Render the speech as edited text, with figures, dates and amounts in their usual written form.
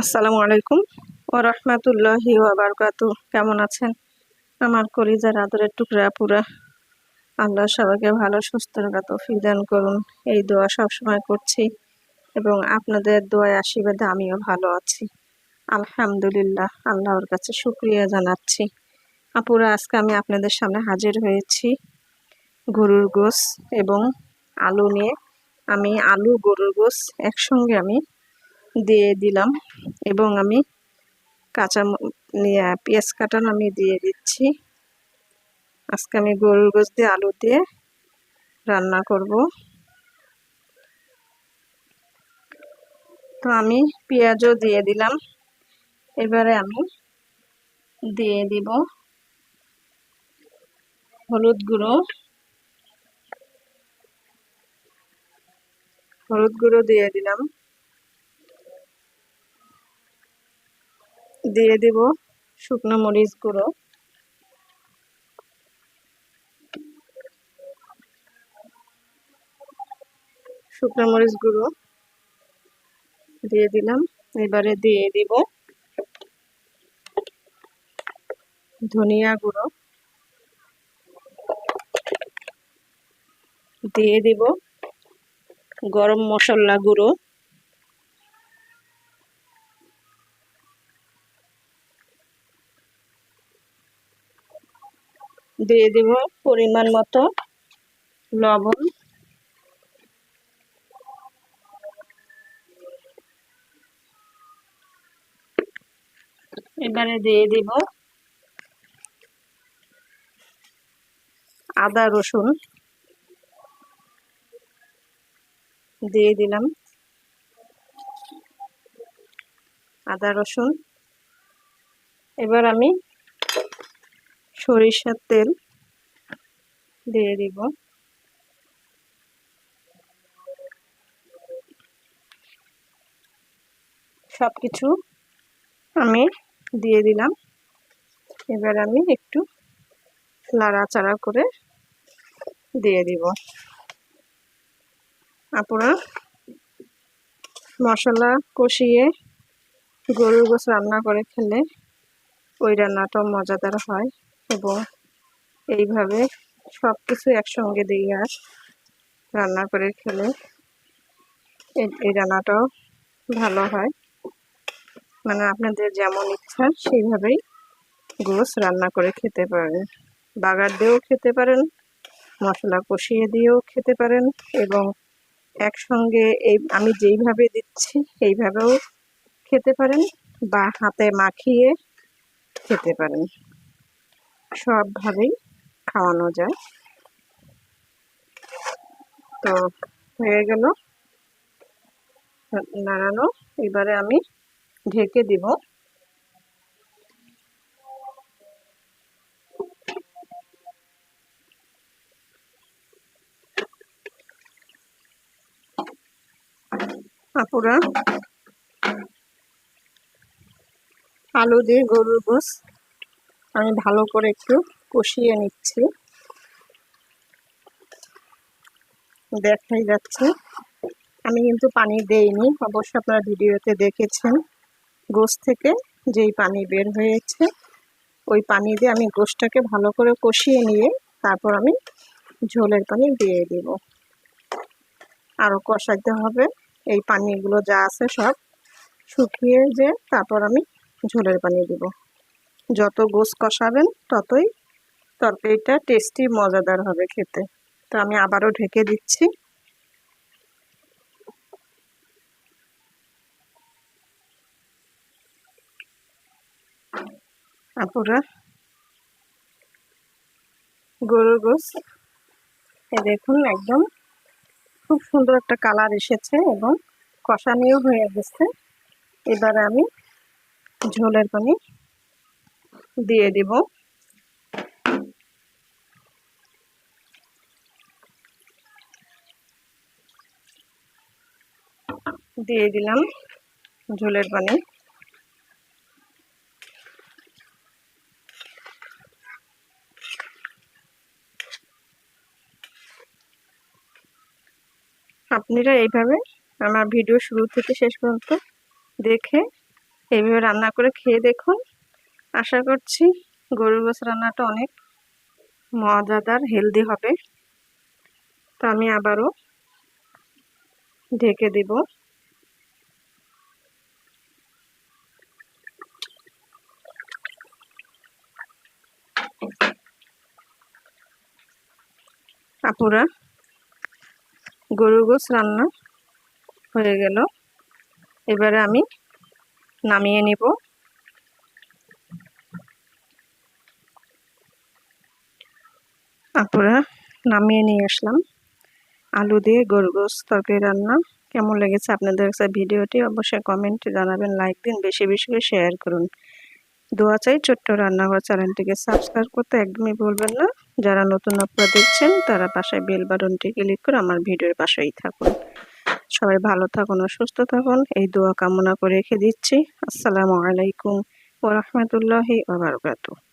আসসালামু আলাইকুম ওয়া রাহমাতুল্লাহি ওয়া বারাকাতুহু। কেমন আছেন আমার কলিজার আদরের টুকরা পুরা? আল্লাহ সবাইকে ভালো সুস্থ রাখা তৌফিক দান করুন, এই দোয়া সবসময় করছি এবং আপনাদের দোয়ায় আশীর্বাদে আমিও ভালো আছি আলহামদুলিল্লাহ। আল্লাহর কাছে শুকরিয়া জানাচ্ছি। আপুরা, আজকে আমি আপনাদের সামনে হাজির হয়েছি গরুর গোশ এবং আলু নিয়ে। আমি আলু গরুর গোশ একসঙ্গে আমি দিয়ে দিলাম এবং আমি পেঁয়াজ কাটানো আমি দিয়ে দিচ্ছি। আজকে আমি গরুর গোশ দিয়ে আলু দিয়ে রান্না করব। তো আমি পেঁয়াজও দিয়ে দিলাম। এবারে আমি দিয়ে দিব হলুদ গুঁড়ো দিয়ে দিলাম। দিয়ে দিব শুকনো মরিচ গুঁড়ো, দিয়ে দিলাম। এবারে দিয়ে দিব ধনিয়া গুঁড়ো, দিয়ে দিব গরম মশলা গুঁড়ো, দিয়ে দিব পরিমাণ মতো লবণ, এবারে দিয়ে দিব আদা রসুন, দিয়ে দিলাম আদা রসুন। এবার আমি সরিষার তেল দিয়ে দিব। সবকিছু আমি দিয়ে দিলাম। এবার আমি একটু নাড়াচাড়া করে দিয়ে দিব। আপনারা মশলা কষিয়ে গরুর গোশ রান্না করে খেলে ওই রান্নাটাও মজাদার হয় এবং এইভাবে সব কিছু একসঙ্গে দিয়ে আর রান্না করে খেলে এই রান্নাটাও ভালো হয়। মানে আপনাদের যেমন ইচ্ছা সেইভাবেই গোশ রান্না করে খেতে পারেন। বাগার দিয়েও খেতে পারেন, মশলা কষিয়ে দিয়েও খেতে পারেন এবং একসঙ্গে আমি যেইভাবে দিচ্ছি এইভাবেও খেতে পারেন বা হাতে মাখিয়ে খেতে পারেন। সবভাবেই খাওয়ানো যায়। তো হয়ে গেল নাড়ানো। এবারে আমি ঢেকে দিব। আপুরা, আলু দিয়ে গরুর গোশ আমি ভালো করে একটু কষিয়ে নিচ্ছি। দেখাই যাচ্ছে আমি কিন্তু পানি দেইনি, অবশ্য আপনারা ভিডিওতে দেখেছেন গোশ থেকে যেই পানি বের হয়েছে ওই পানি দিয়ে আমি গোশটাকে ভালো করে কষিয়ে নিয়ে তারপর আমি ঝোলের পানি দিয়ে দিব। আরও কষাইতে হবে, এই পানিগুলো যা আছে সব শুকিয়ে যে তারপর আমি ঝোলের পানি দিব। যত গোশ কষাবেন ততই তরকারিটা টেস্টি মজাদার হবে খেতে। তো আমি আবারও ঢেকে দিচ্ছি। আপুরা, গরুর গোশ দেখুন একদম খুব সুন্দর একটা কালার এসেছে এবং কষানিও হয়ে গেছে। এবারে আমি ঝোলের পানি দিয়ে দিব। দিয়ে দিলাম ঝোলের পানি। আপনারা এইভাবে আমার ভিডিও শুরু থেকে শেষ পর্যন্ত দেখে এইভাবে রান্না করে খেয়ে দেখুন। আশা করছি গরুর গোশ রান্নাটা অনেক মজাদার, হেলদি হবে। তো আমি আবারও ঢেকে দেব। আপুরা, গরুর গোশ রান্না হয়ে গেল। এবারে আমি নামিয়ে নিব। আপুরা, নামিয়ে নিয়ে আসলাম আলু দিয়ে গরুর গোশ তরকারি রান্না। কেমন লেগেছে আপনাদের কাছে ভিডিওটি অবশ্যই কমেন্টে জানাবেন, লাইক দিন, বেশি বেশি করে শেয়ার করুন। দোয়া চাই ছোট্ট রান্নাঘর চ্যানেলটিকে সাবস্ক্রাইব করতে একদমই ভুলবেন না। যারা নতুন আপনারা দেখছেন তারা পাশে বেল বাটনটি ক্লিক করে আমার ভিডিওর পাশেই থাকুন। সবাই ভালো থাকুন ও সুস্থ থাকুন এই দোয়া কামনা করে রেখে দিচ্ছি। আসসালামু আলাইকুম ওয়া রাহমাতুল্লাহি ওয়া বারাকাতুহু।